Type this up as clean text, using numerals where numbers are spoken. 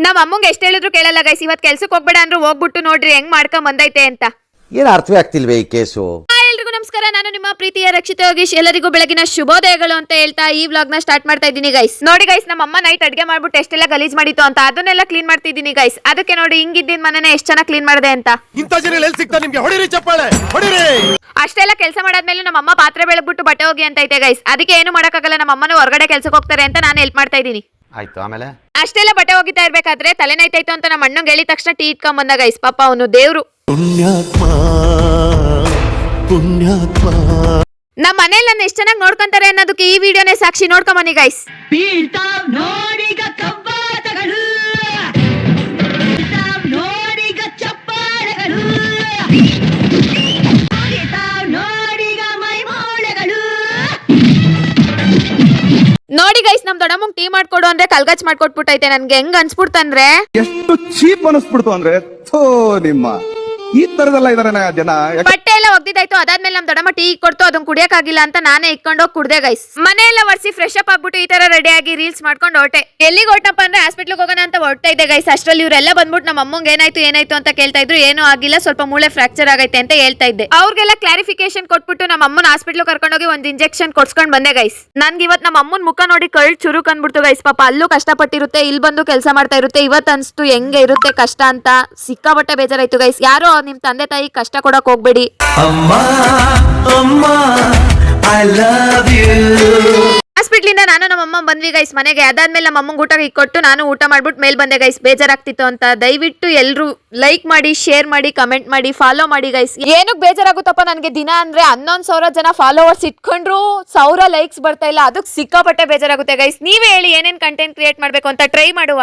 ನಮ್ಮ ಅಮ್ಮಂಗೆ ಎಷ್ಟು ಹೇಳಿದ್ರು ಕೇಳಲ್ಲ ಗೈಸ್. ಇವತ್ತು ಕೆಲ್ಸಕ್ಕೆ ಹೋಗ್ಬೇಡ ಅಂದ್ರು ಹೋಗ್ಬಿಟ್ಟು ನೋಡ್ರಿ ಹೆಂಗ್ ಮಾಡ್ಕೊಂಡ್ ಬಂದೈತೆ ಅಂತ. ಏನು ಅರ್ಥವೇ ಆಗ್ತಿಲ್ವೇ ಈ ಕೇಸು. ಎಲ್ರಿಗೂ ನಮಸ್ಕಾರ, ನಾನು ನಿಮ್ಮ ಪ್ರೀತಿಯ ರಕ್ಷಿತ ಯೋಗೀಶ್. ಎಲ್ಲರಿಗೂ ಬೆಳಗಿನ ಶುಭೋದಯಗಳು ಅಂತ ಹೇಳ್ತಾ ಈ ವ್ಲಾಗ್ ನ ಸ್ಟಾರ್ಟ್ ಮಾಡ್ತಾ ಇದ್ದೀನಿ ಗೈಸ್. ನೋಡಿ ಗೈಸ್, ನಮ್ಮ ಅಮ್ಮ ನೈಟ್ ಅಡ್ಗೆ ಮಾಡ್ಬಿಟ್ಟು ಎಷ್ಟೆಲ್ಲ ಗಲೀಜ್ ಮಾಡಿತ್ತು ಅಂತ ಅದನ್ನೆಲ್ಲ ಕ್ಲೀನ್ ಮಾಡ್ತಿದ್ದೀನಿ ಗೈಸ್. ಅದಕ್ಕೆ ನೋಡಿ ಹಿಂಗಿದ್ದಿನ ಮನೆನ ಎಷ್ಟು ಚೆನ್ನಾಗಿ ಕ್ಲೀನ್ ಮಾಡಿದೆ ಅಂತ. ಅಷ್ಟೆಲ್ಲ ಕೆಲಸ ಮಾಡಾದ್ಮೇಲೆ ನಮ್ಮ ಅಮ್ಮ ಪಾತ್ರೆ ಬೆಳಗ್ಬಿಟ್ಟು ಬಟ್ಟೆ ಹೋಗಿ ಅಂತ ಐತೆ ಗೈಸ್. ಅದಕ್ಕೆ ಏನು ಮಾಡಕ್ಕಾಗಲ್ಲ, ನಮ್ಮ ಅಮ್ಮನ ಹೊರಗಡೆ ಕೆಲ್ಸಕ್ಕೆ ಹೋಗ್ತಾರೆ ಅಂತ ನಾನು ಹೆಲ್ಪ್ ಮಾಡ್ತಾ ಇದ್ದೀನಿ. ಆಯ್ತು, ಆಮೇಲೆ ಅಷ್ಟೆಲ್ಲ ಬಟ್ಟೆ ಹೋಗಿತಾ ಇರ್ಬೇಕಾದ್ರೆ ತಲೆನೈತಾಯ್ತು ಅಂತ ನಮ್ಮ ಅಣ್ಣಂಗೆ ಹೇಳಿದ ತಕ್ಷಣ ಟೀ ಇಟ್ಕೊಂಡ್ ಬಂದ ಗೈಸ್. ಪಾಪ ಅವನು ದೇವ್ರು. ನಮ್ಮ ಮನೇಲಿ ನನ್ನ ಎಷ್ಟು ಚೆನ್ನಾಗಿ ನೋಡ್ಕೊಂತಾರೆ ಅನ್ನೋದಕ್ಕೆ ಈ ವಿಡಿಯೋನೇ ಸಾಕ್ಷಿ. ನೋಡ್ಕೊಂಬನ್ನಿ ಗೈಸ್. ನೋಡಿ ಗೈಸ್, ನಮ್ ದೊಡ್ಡಮ್ಮಂಗ್ ಟೀ ಮಾಡ್ಕೊಡು ಅಂದ್ರೆ ಕಲ್ಗಚ್ ಮಾಡ್ಕೊಟ್ಬಿಟ್ಟೈತೆ. ನನ್ಗೆ ಹೆಂಗ್ ಅನ್ಸ್ಬಿಡ್ತಂದ್ರೆ ಎಷ್ಟು ಚೀಪ್ ಅನಿಸ್ಬಿಡ್ತು ಅಂದ್ರೆ ನಿಮ್ಮ ಈ ತರದೆಲ್ಲ ಇದಾರೆ ಜನ. ಬಟ್ಟೆ ಎಲ್ಲ ಒಗ್ದಿದ್ದಾಯ್ತು. ಅದಾದ್ಮೇಲೆ ನಮ್ ದೊಡ್ಡಮ್ಮ ಟೀ ಕೊಡ್ತು, ಅದನ್ನ ಕುಡಿಯಕ್ಕಾಗಿಲ್ಲ ಅಂತ ನಾನೇ ಇಟ್ಕೊಂಡೋಗಿ ಕುಡ್ದೆ ಗೈಸ್. ಮನೆಯೆಲ್ಲ ಒರೆಸಿ ಫ್ರೆಶ್ ಅಪ್ ಆಗ್ಬಿಟ್ಟು ಈ ತರ ರೆಡಿ ಆಗಿ ರೀಲ್ಸ್ ಮಾಡ್ಕೊಂಡು ಹೊರಟೆ. ಎಲ್ಲಿಗೆ ಹೊರಟಪ್ಪ ಅಂದ್ರೆ ಹಾಸ್ಪಿಟ್ಲಿಗೆ ಹೋಗೋಣ ಅಂತ ಹೊರಟ ಇದೆ ಗೈಸ್. ಅಷ್ಟ್ರಲ್ಲಿ ಇವರೆಲ್ಲ ಬಂದ್ಬಿಟ್ಟು ನಮ್ಮ ಅಮ್ಮಂಗೆ ಏನಾಯ್ತು ಅಂತ ಕೇಳ್ತಾ ಇದ್ರು. ಏನೂ ಆಗಿಲ್ಲ, ಸ್ವಲ್ಪ ಮೂಳೆ ಫ್ರಾಕ್ಚರ್ ಆಗೈತೆ ಅಂತ ಹೇಳ್ತಾ ಇದ್ದೆ. ಅವ್ರಿಗೆಲ್ಲ ಕ್ಲಾರಿಫಿಕೇಶನ್ ಕೊಟ್ಬಿಟ್ಟು ನಮ್ಮ ಅಮ್ಮನ ಹಾಸ್ಪಿಟ್ಲ್ ಕರ್ಕೊಂಡೋಗಿ ಒಂದ್ ಇಂಜೆಕ್ಷನ್ ಕೊಡ್ಸ್ಕೊಂಡ್ ಬಂದೆ ಗೈಸ್. ನನ್ಗೆ ಇವತ್ ನಮ್ಮ ಅಮ್ಮನ್ ಮುಖ ನೋಡಿ ಕಳ್ ಚುರುಕ್ ಅಂದ್ಬಿಡ್ತು ಗೈಸ್. ಪಾಪ ಅಲ್ಲೂ ಕಷ್ಟಪಟ್ಟಿರುತ್ತೆ, ಇಲ್ಲಿ ಬಂದು ಕೆಲಸ ಮಾಡ್ತಾ ಇರುತ್ತೆ. ಇವತ್ ಅನ್ಸ್ತು ಹೆಂಗೆ ಇರುತ್ತೆ ಕಷ್ಟ ಅಂತ. ಸಿಕ್ಕಾಬಟ್ಟೆ ಬೇಜಾರಾಯ್ತು ಗೈಸ್. ಯಾರೋ ನಿಮ್ ತಂದೆ ತಾಯಿ ಕಷ್ಟ ಕೊಡಕ್ ಹೋಗ್ಬೇಡಿ. ಹಾಸ್ಪಿಟ್ಲಿಂದ ನಾನು ನಮ್ಮ ಅಮ್ಮ ಬಂದ್ವಿ ಗೈಸ್ ಮನೆಗೆ. ಅದಾದ್ಮೇಲೆ ನಮ್ಮ ಅಮ್ಮಂಗೆ ಊಟ ಕೊಟ್ಟು ನಾನು ಊಟ ಮಾಡ್ಬಿಟ್ಟು ಮೇಲ್ ಬಂದೆ ಗೈಸ್. ಬೇಜಾರಾಗ್ತಿತ್ತು ಅಂತ. ದಯವಿಟ್ಟು ಎಲ್ರು ಲೈಕ್ ಮಾಡಿ, ಶೇರ್ ಮಾಡಿ, ಕಮೆಂಟ್ ಮಾಡಿ, ಫಾಲೋ ಮಾಡಿ ಗೈಸ್. ಏನಕ್ಕೆ ಬೇಜಾರಾಗುತ್ತಪ್ಪ ನನ್ಗೆ ದಿನ ಅಂದ್ರೆ 11,000 ಜನ ಫಾಲೋವರ್ಸ್ ಇಟ್ಕೊಂಡ್ರು 1000 ಲೈಕ್ಸ್ ಬರ್ತಾ ಇಲ್ಲ. ಅದಕ್ಕೆ ಸಿಕ್ಕಾಪಟ್ಟೆ ಬೇಜಾರಾಗುತ್ತೆ ಗೈಸ್. ನೀವೇ ಹೇಳಿ ಏನೇನ್ ಕಂಟೆಂಟ್ ಕ್ರಿಯೇಟ್ ಮಾಡ್ಬೇಕು ಅಂತ ಟ್ರೈ ಮಾಡುವ.